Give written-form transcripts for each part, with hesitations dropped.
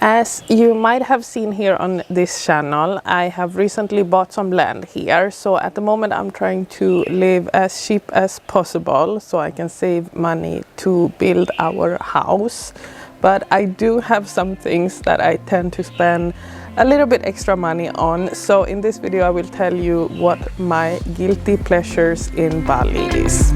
As you might have seen here on this channel, I have recently bought some land here. So at the moment I'm trying to live as cheap as possible so I can save money to build our house. But I do have some things that I tend to spend a little bit extra money on. So in this video I will tell you what my guilty pleasures in Bali is.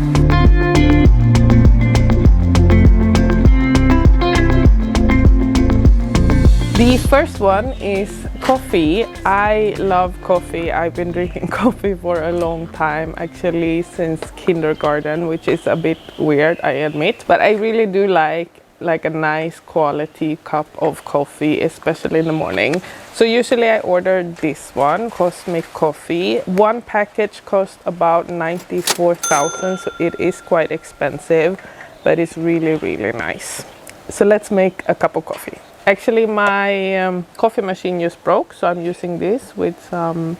The first one is coffee. I love coffee. I've been drinking coffee for a long time, actually since kindergarten, which is a bit weird, I admit. But I really do like a nice quality cup of coffee, especially in the morning. So usually I order this one, Cosmic Coffee. One package costs about 94,000, so it is quite expensive, but it's really, really nice. So let's make a cup of coffee. Actually, my coffee machine just broke, so I'm using this with some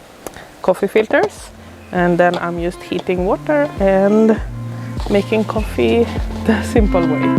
coffee filters. And then I'm just heating water and making coffee the simple way.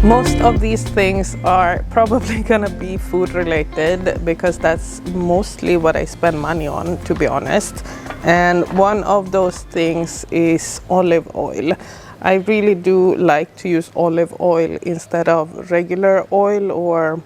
Most of these things are probably gonna be food related because that's mostly what I spend money on, to be honest. And one of those things is olive oil. I really do like to use olive oil instead of regular oil, or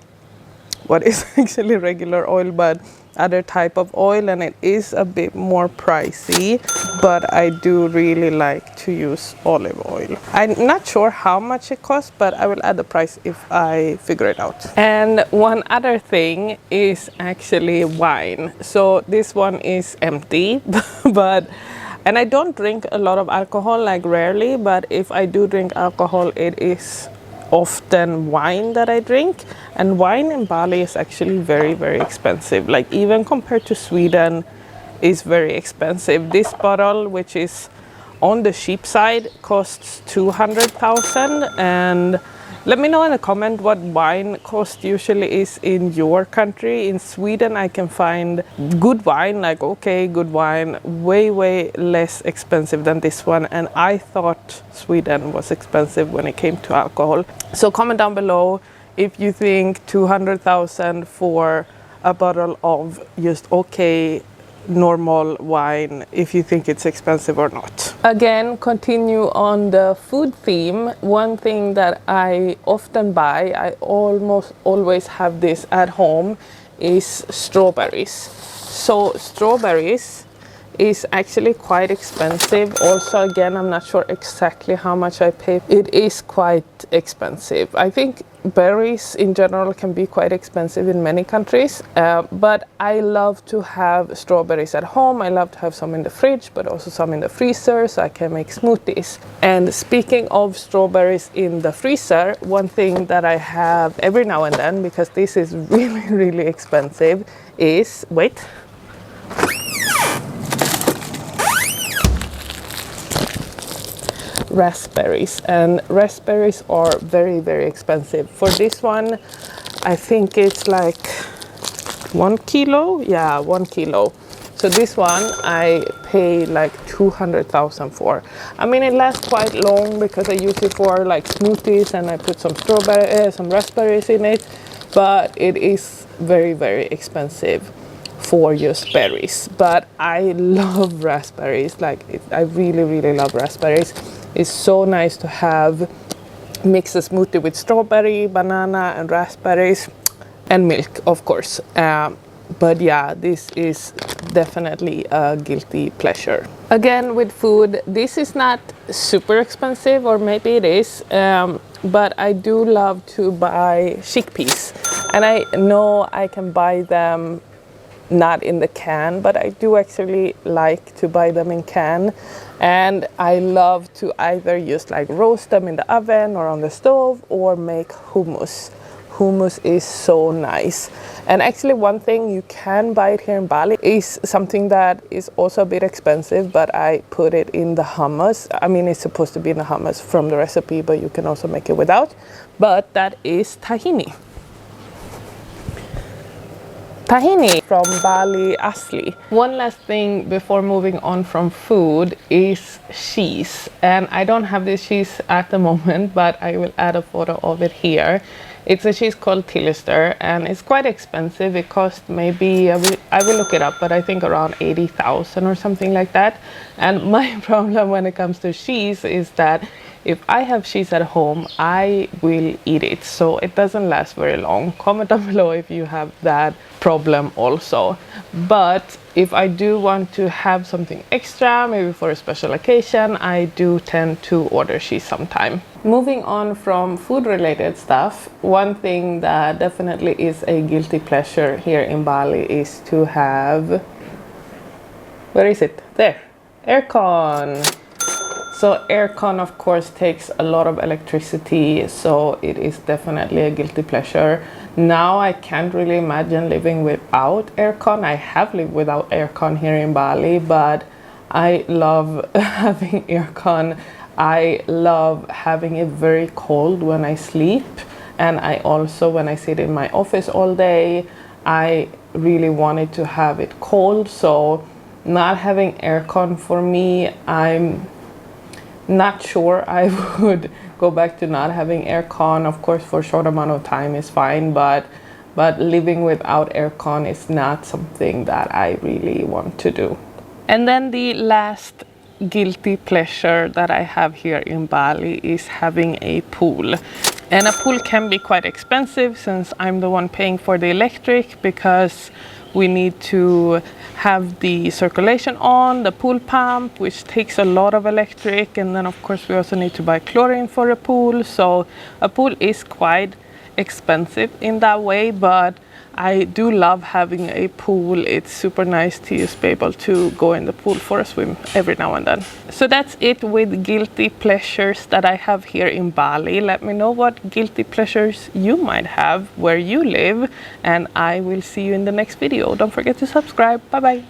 what is actually regular oil, but other type of oil, and it is a bit more pricey, but I do really like to use olive oil. I'm not sure how much it costs, but I will add the price if I figure it out. And one other thing is actually wine. So this one is empty, and I don't drink a lot of alcohol, like rarely, but if I do drink alcohol, it is often wine that I drink. And wine in Bali is actually very, very expensive. Like even compared to Sweden, is very expensive. This bottle, which is on the cheap side, costs 200,000. And let me know in a comment what wine cost usually is in your country. In Sweden, I can find good wine, like good wine, way less expensive than this one. And I thought Sweden was expensive when it came to alcohol. So comment down below if you think 200,000 for a bottle of just normal wine, if you think it's expensive or not. Again, continue on the food theme. One thing that I often buy, I almost always have this at home, is strawberries. So strawberries is actually quite expensive. Also, again, I'm not sure exactly how much I pay. It is quite expensive. I think berries in general can be quite expensive in many countries, but I love to have strawberries at home. I love to have some in the fridge, but also some in the freezer so I can make smoothies. And speaking of strawberries in the freezer, one thing that I have every now and then, because this is really, really expensive, is, raspberries. And raspberries are very, very expensive. For this one, I think it's like 1 kilo. Yeah, 1 kilo. So this one I pay like 200,000 for. I mean, it lasts quite long because I use it for like smoothies and I put some some raspberries in it, but it is very, very expensive for just berries. But I love raspberries. I really, really love raspberries. It's so nice to have mix a smoothie with strawberry, banana, and raspberries, and milk, of course. But yeah, this is definitely a guilty pleasure. Again, with food, this is not super expensive, or maybe it is, but I do love to buy chickpeas. And I know I can buy them not in the can, but I do actually like to buy them in can. And I love to either just like roast them in the oven or on the stove, or make hummus. Hummus is so nice. And actually one thing you can buy it here in Bali is something that is also a bit expensive, but I put it in the hummus. I mean, it's supposed to be in the hummus from the recipe, but you can also make it without. But that is tahini. tahini from Bali Asli. One last thing before moving on from food is cheese, and I don't have this cheese at the moment, but I will add a photo of it here. It's a cheese called Tillister, and it's quite expensive. It costs maybe, I will look it up, but I think around 80,000 or something like that. And my problem when it comes to cheese is that if I have cheese at home, I will eat it, so it doesn't last very long. Comment down below if you have that problem also. But if I do want to have something extra, maybe for a special occasion, I do tend to order cheese sometime. Moving on from food related stuff, one thing that definitely is a guilty pleasure here in Bali is to have, where is it? There, aircon. So aircon of course takes a lot of electricity, so it is definitely a guilty pleasure. Now I can't really imagine living without aircon. I have lived without aircon here in Bali, but I love having aircon. I love having it very cold when I sleep, and I also, when I sit in my office all day, I really wanted to have it cold. So not having aircon, for me, I'm not sure I would go back to not having aircon. Of course, for a short amount of time is fine, but living without aircon is not something that I really want to do. And then the last guilty pleasure that I have here in Bali is having a pool. And a pool can be quite expensive since I'm the one paying for the electric, because we need to have the circulation on, the pool pump, which takes a lot of electric, and then of course we also need to buy chlorine for a pool. So a pool is quite expensive in that way, but I do love having a pool. It's super nice to just be able to go in the pool for a swim every now and then. So that's it with guilty pleasures that I have here in Bali. Let me know what guilty pleasures you might have where you live, and I will see you in the next video. Don't forget to subscribe. Bye bye.